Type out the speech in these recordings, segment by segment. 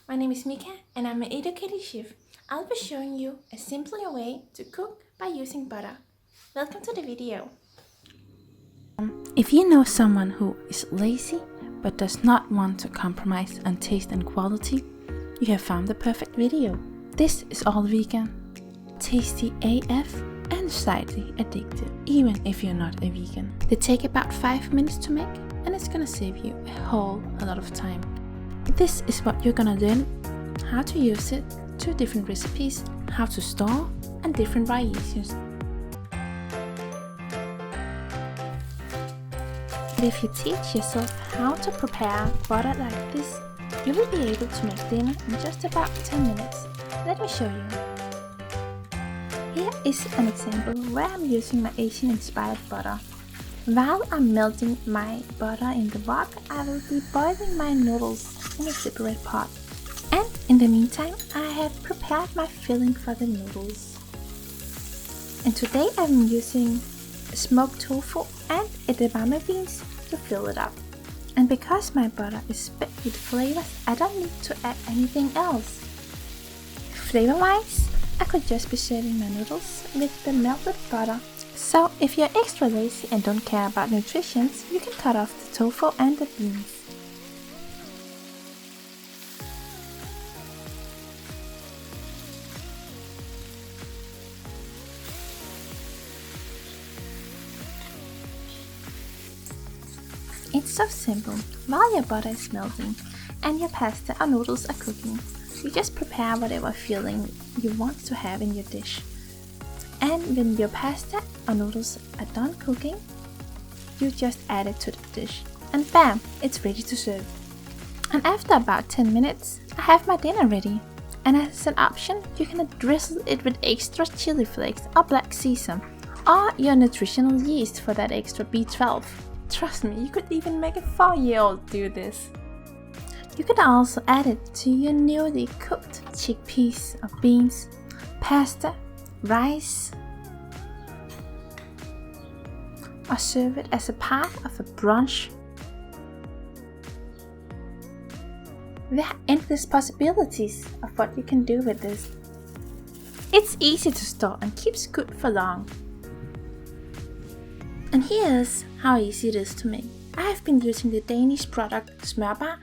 My name is Mika and I'm an educated chef. I'll be showing you a simpler way to cook by using butter. Welcome to the video. If you know someone who is lazy but does not want to compromise on taste and quality, you have found the perfect video. This is all vegan, tasty AF and slightly addictive, even if you're not a vegan. They take about 5 minutes to make and it's gonna save you a lot of time. This is what you're gonna learn: how to use it, 2 different recipes, how to store, and different variations. But if you teach yourself how to prepare butter like this, you will be able to make dinner in just about 10 minutes. Let me show you. Here is an example where I'm using my Asian-inspired butter. While I'm melting my butter in the wok, I will be boiling my noodles in a separate pot. And in the meantime, I have prepared my filling for the noodles. And today I'm using smoked tofu and edamame beans to fill it up. And because my butter is spiked with flavors, I don't need to add anything else. Flavor-wise, I could just be serving my noodles with the melted butter. So if you're extra lazy and don't care about nutrition, you can cut off the tofu and the beans. It's so simple. While your butter is melting and your pasta or noodles are cooking, you just prepare whatever filling you want to have in your dish. And when your pasta or noodles are done cooking, you just add it to the dish. And bam, it's ready to serve. And after about 10 minutes, I have my dinner ready. And as an option, you can drizzle it with extra chili flakes or black sesame, or your nutritional yeast for that extra B12. Trust me, you could even make a 4-year-old do this. You could also add it to your newly cooked chickpeas or beans, pasta, rice, or serve it as a part of a brunch. There are endless possibilities of what you can do with this. It's easy to store and keeps good for long. And here's how easy it is to make. I have been using the Danish product Smørbar,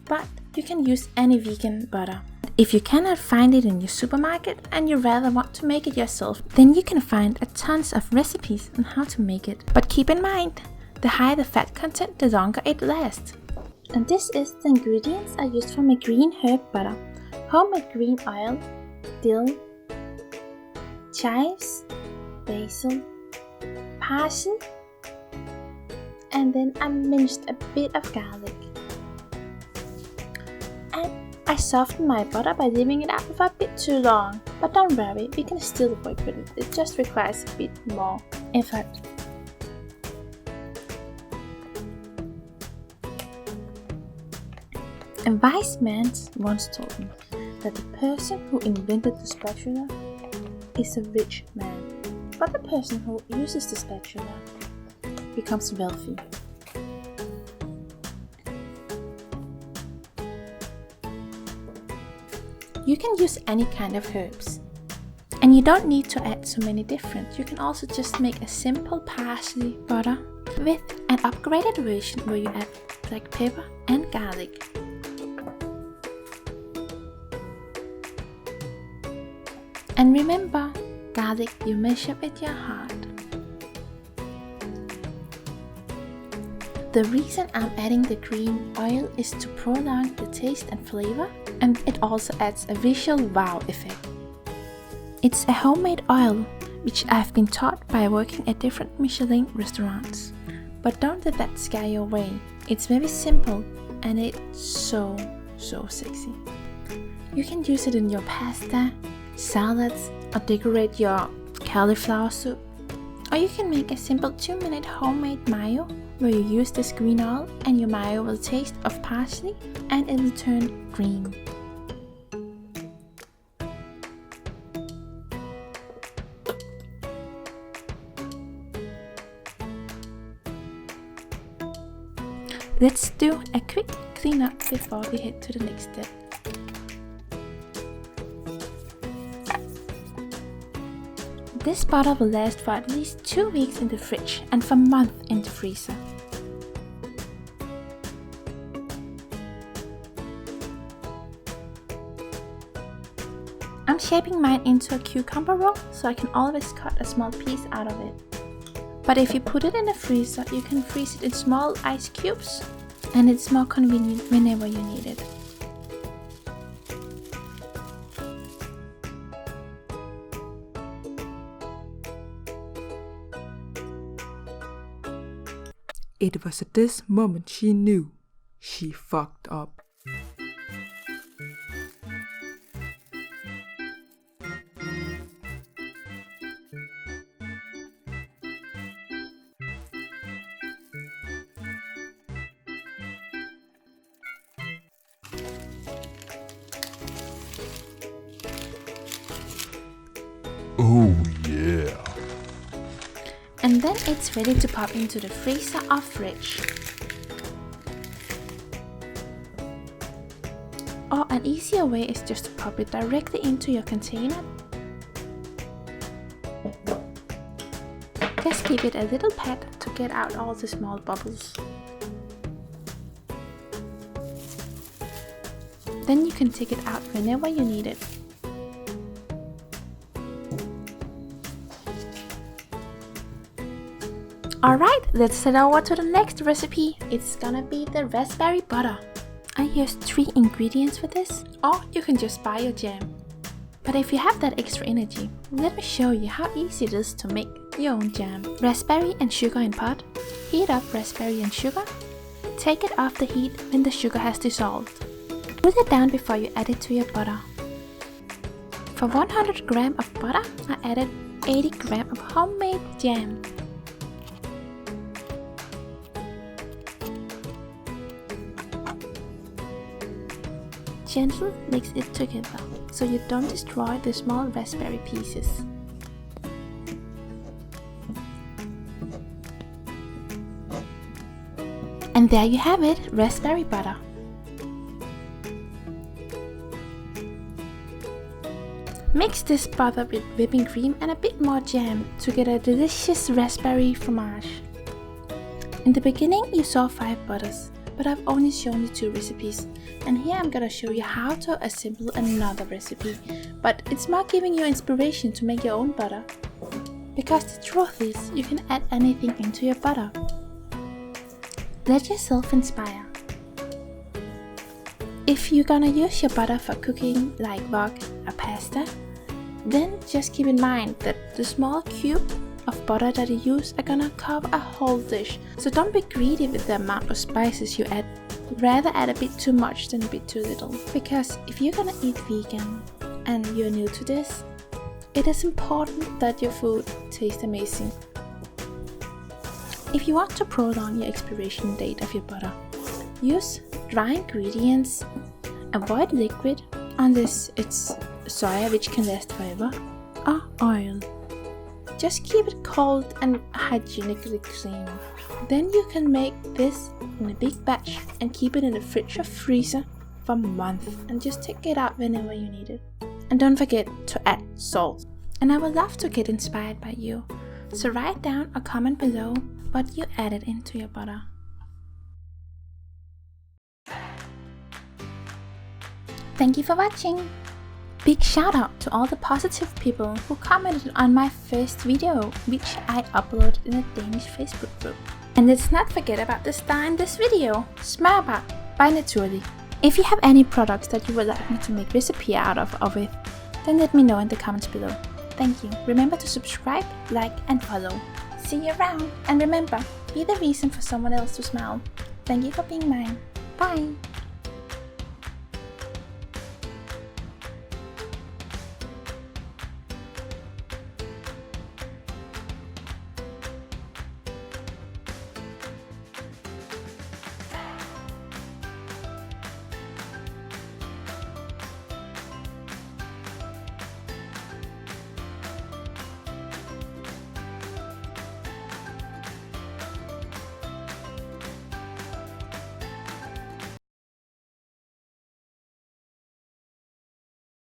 but you can use any vegan butter. If you cannot find it in your supermarket and you rather want to make it yourself, then you can find a tons of recipes on how to make it. But keep in mind, the higher the fat content, the longer it lasts. And this is the ingredients I used for my green herb butter: homemade green oil, dill, chives, basil, parsley, and then I minced a bit of garlic. And I softened my butter by leaving it out for a bit too long, but don't worry, we can still work with it. It just requires a bit more effort. A wise man once told me that the person who invented the spatula is a rich man, but the person who uses the spatula becomes wealthy. You can use any kind of herbs, and you don't need to add so many different. You can also just make a simple parsley butter with an upgraded version where you add black pepper and garlic. And remember, garlic you measure with your heart. The reason I'm adding the green oil is to prolong the taste and flavor, and it also adds a visual wow effect. It's a homemade oil, which I've been taught by working at different Michelin restaurants. But don't let that scare you away. It's very simple and it's so sexy. You can use it in your pasta, salads, or decorate your cauliflower soup. Or you can make a simple 2-minute homemade mayo where you use this green oil and your mayo will taste of parsley and it will turn green. Let's do a quick cleanup before we head to the next step. This butter will last for at least 2 weeks in the fridge and for months in the freezer. I'm shaping mine into a cucumber roll so I can always cut a small piece out of it. But if you put it in the freezer, you can freeze it in small ice cubes, and it's more convenient whenever you need it. It was at this moment she knew she fucked up. Oh yeah. And then it's ready to pop into the freezer or fridge. Or an easier way is just to pop it directly into your container. Just give it a little pat to get out all the small bubbles. Then you can take it out whenever you need it. Alright, let's head over to the next recipe. It's gonna be the raspberry butter. I used 3 ingredients for this, or you can just buy your jam. But if you have that extra energy, let me show you how easy it is to make your own jam. Raspberry and sugar in pot. Heat up raspberry and sugar. Take it off the heat when the sugar has dissolved. Cool it down before you add it to your butter. For 100 grams of butter, I added 80 grams of homemade jam. Gently mix it together so you don't destroy the small raspberry pieces. And there you have it, raspberry butter. Mix this butter with whipping cream and a bit more jam to get a delicious raspberry fromage. In the beginning you saw 5 butters, but I've only shown you 2 recipes, and here I'm gonna show you how to assemble another recipe, but it's more giving you inspiration to make your own butter. Because the truth is, you can add anything into your butter. Let yourself inspire. If you're gonna use your butter for cooking like wok or pasta, then just keep in mind that the small cube of butter that you use are gonna cover a whole dish, so don't be greedy with the amount of spices you add. Rather add a bit too much than a bit too little. Because if you're gonna eat vegan and you're new to this, it is important that your food tastes amazing. If you want to prolong your expiration date of your butter, use dry ingredients, avoid liquid, unless it's soya, which can last forever, or oil. Just keep it cold and hygienically clean. Then you can make this in a big batch and keep it in the fridge or freezer for a month and just take it out whenever you need it. And don't forget to add salt. And I would love to get inspired by you, so write down or comment below what you added into your butter. Thank you for watching! Big shout out to all the positive people who commented on my first video, which I uploaded in a Danish Facebook group. And let's not forget about the star in this video, Smørrebar by Naturli'. If you have any products that you would like me to make recipe out of or with, then let me know in the comments below. Thank you. Remember to subscribe, like and follow. See you around, and remember, be the reason for someone else to smile. Thank you for being mine. Bye!